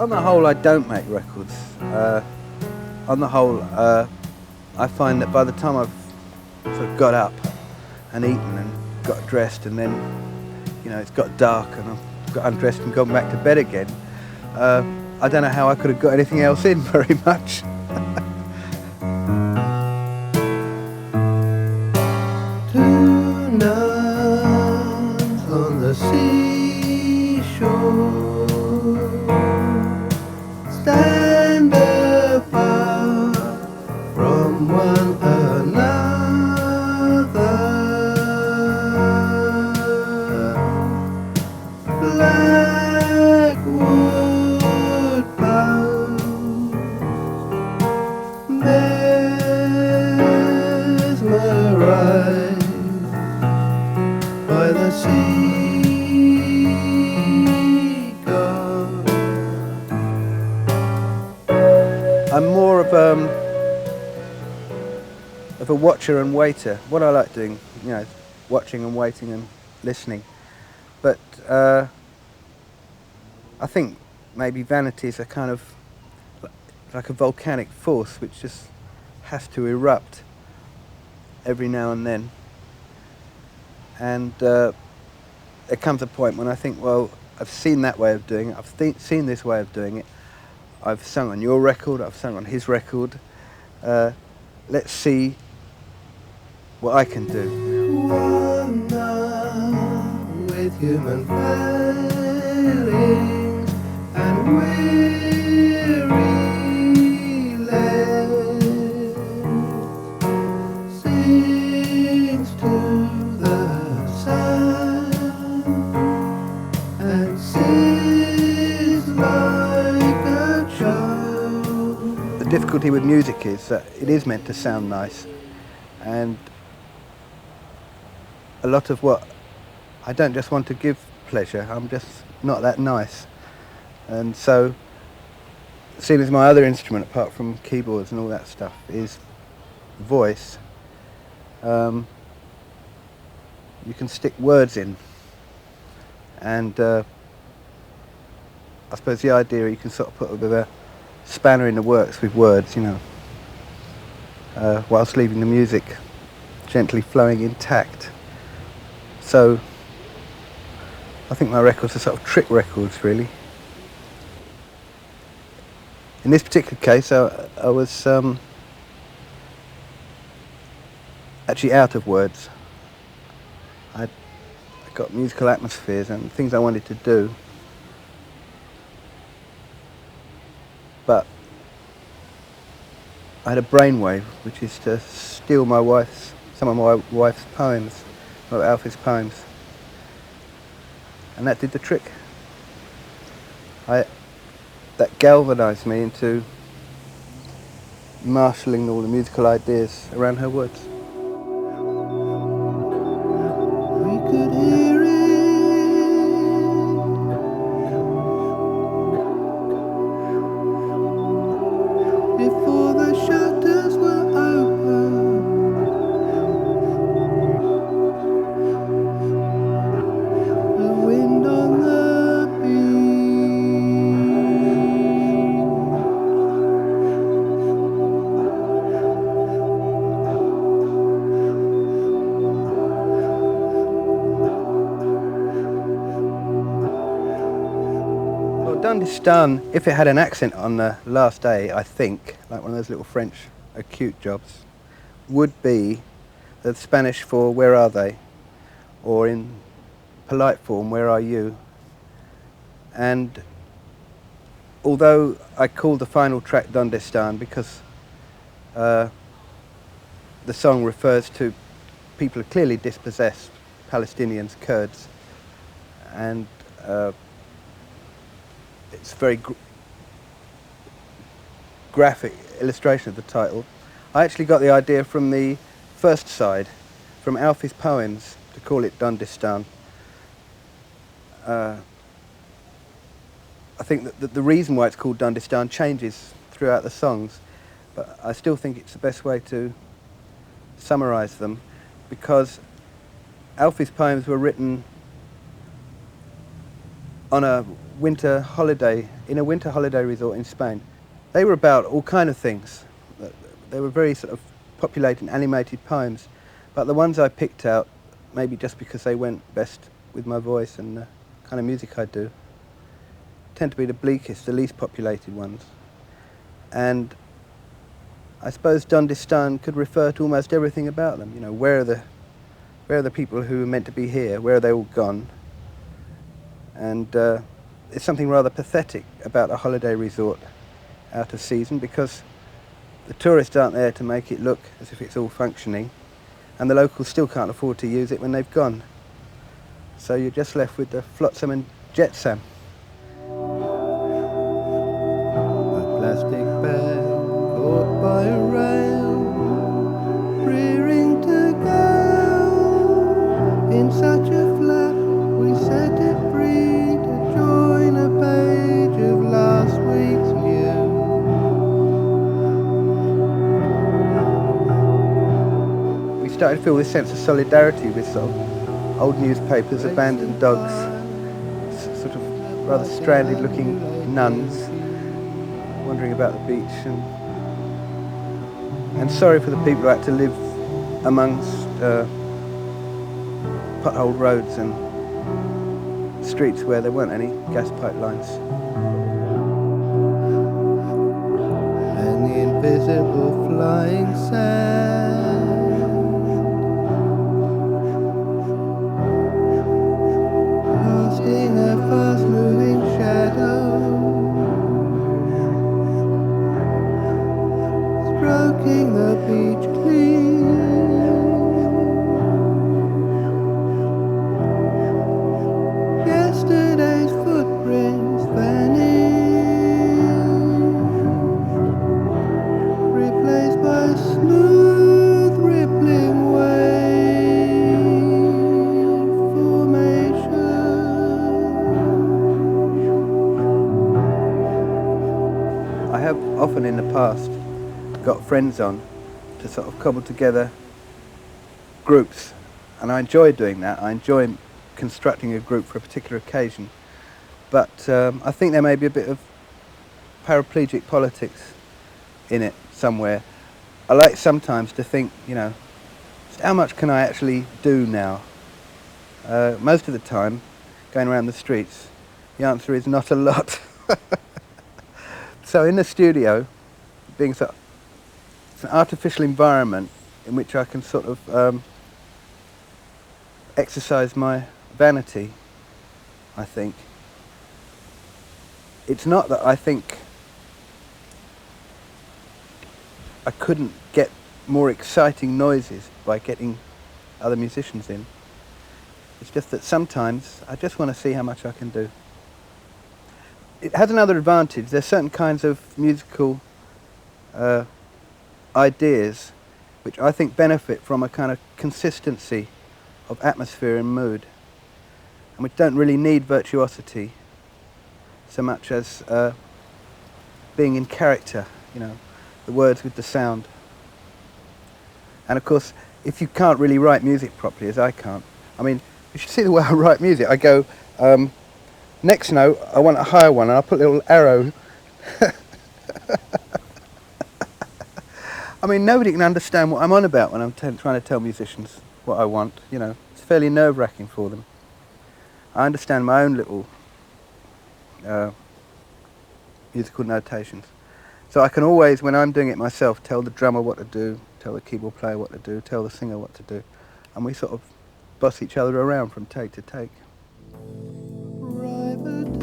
On the whole, I don't make records. On the whole, I find that by the time I've sort of got up and eaten and got dressed, and then, it's got dark and I've got undressed and gone back to bed again, I don't know how I could have got anything else in very much. Two nuns on the seashore stand apart from one another. Black wood bound, mesmerized by the sea god. I'm more of a watcher and waiter. What I like doing, watching and waiting and listening. But I think maybe vanity is a kind of like a volcanic force which just has to erupt every now and then. And there comes a point when I think, well, I've seen that way of doing it, I've seen this way of doing it, I've sung on your record, I've sung on his record, let's see what I can do. One night with human failings and weary legs sings to the sun and sings like a child. The difficulty with music is that it is meant to sound nice, and a lot of what I don't just want to give pleasure, I'm just not that nice. And so, seeing as my other instrument, apart from keyboards and all that stuff, is voice, you can stick words in. And I suppose the idea you can sort of put a bit of a spanner in the works with words, whilst leaving the music gently flowing intact. So I think my records are sort of trick records, really. In this particular case, I was actually out of words. I got musical atmospheres and things I wanted to do, but I had a brainwave, which is to steal some of my wife's poems, or Alfie's poems, and that did the trick. That galvanised me into marshalling all the musical ideas around her words. We could hear it before the shutters were open. The wind on the Well, Dondestan, if it had an accent on the last A, I think, like one of those little French acute jobs, would be the Spanish for "where are they?" or in polite form, "where are you?" And although I called the final track Dondestan because the song refers to people who are clearly dispossessed, Palestinians, Kurds, and it's a very graphic illustration of the title. I actually got the idea from the first side, from Alfie's poems, to call it Dondestan. I think that the reason why it's called Dondestan changes throughout the songs, but I still think it's the best way to summarise them, because Alfie's poems were written on a winter holiday, in a winter holiday resort in Spain. They were about all kind of things. They were very sort of populated, animated poems, but the ones I picked out, maybe just because they went best with my voice and the kind of music I do, tend to be the bleakest, the least populated ones. And I suppose Dondestan could refer to almost everything about them. You know, where are the people who are meant to be here? Where are they all gone? And there's something rather pathetic about a holiday resort out of season, because the tourists aren't there to make it look as if it's all functioning, and the locals still can't afford to use it when they've gone. So you're just left with the flotsam and jetsam. A plastic bag caught by a rail, rearing to go. In such a flap, we set it free to join a page of last week's N.I.O. We started to feel this sense of solidarity with sort of old newspapers, abandoned dogs, sort of rather stranded looking nuns wandering about the beach, and sorry for the people who had to live amongst potholed roads and streets where there weren't any gas pipelines. And the invisible flying sand, casting a fast-moving shadow, stroking the beach clean. Yesterday's footprints vanish, replaced by smooth rippling wave formation. I have often in the past got friends on to sort of cobble together groups, and I enjoy doing that. I enjoy constructing a group for a particular occasion, but I think there may be a bit of paraplegic politics in it somewhere. I like sometimes to think, you know, how much can I actually do now? Most of the time, going around the streets, the answer is not a lot. So in the studio, being sort of, it's an artificial environment in which I can sort of exercise my vanity, I think. It's not that I think I couldn't get more exciting noises by getting other musicians in. It's just that sometimes I just want to see how much I can do. It has another advantage. There's certain kinds of musical ideas which I think benefit from a kind of consistency of atmosphere and mood, and which don't really need virtuosity so much as being in character, you know, the words with the sound. And of course, if you can't really write music properly, as I can't, I mean, you should see the way I write music. I go, next note, I want a higher one, and I'll put a little arrow. I mean, nobody can understand what I'm on about when I'm trying to tell musicians what I want, you know. It's fairly nerve-wracking for them. I understand my own little musical notations. So I can always, when I'm doing it myself, tell the drummer what to do, tell the keyboard player what to do, tell the singer what to do, and we sort of boss each other around from take to take. Private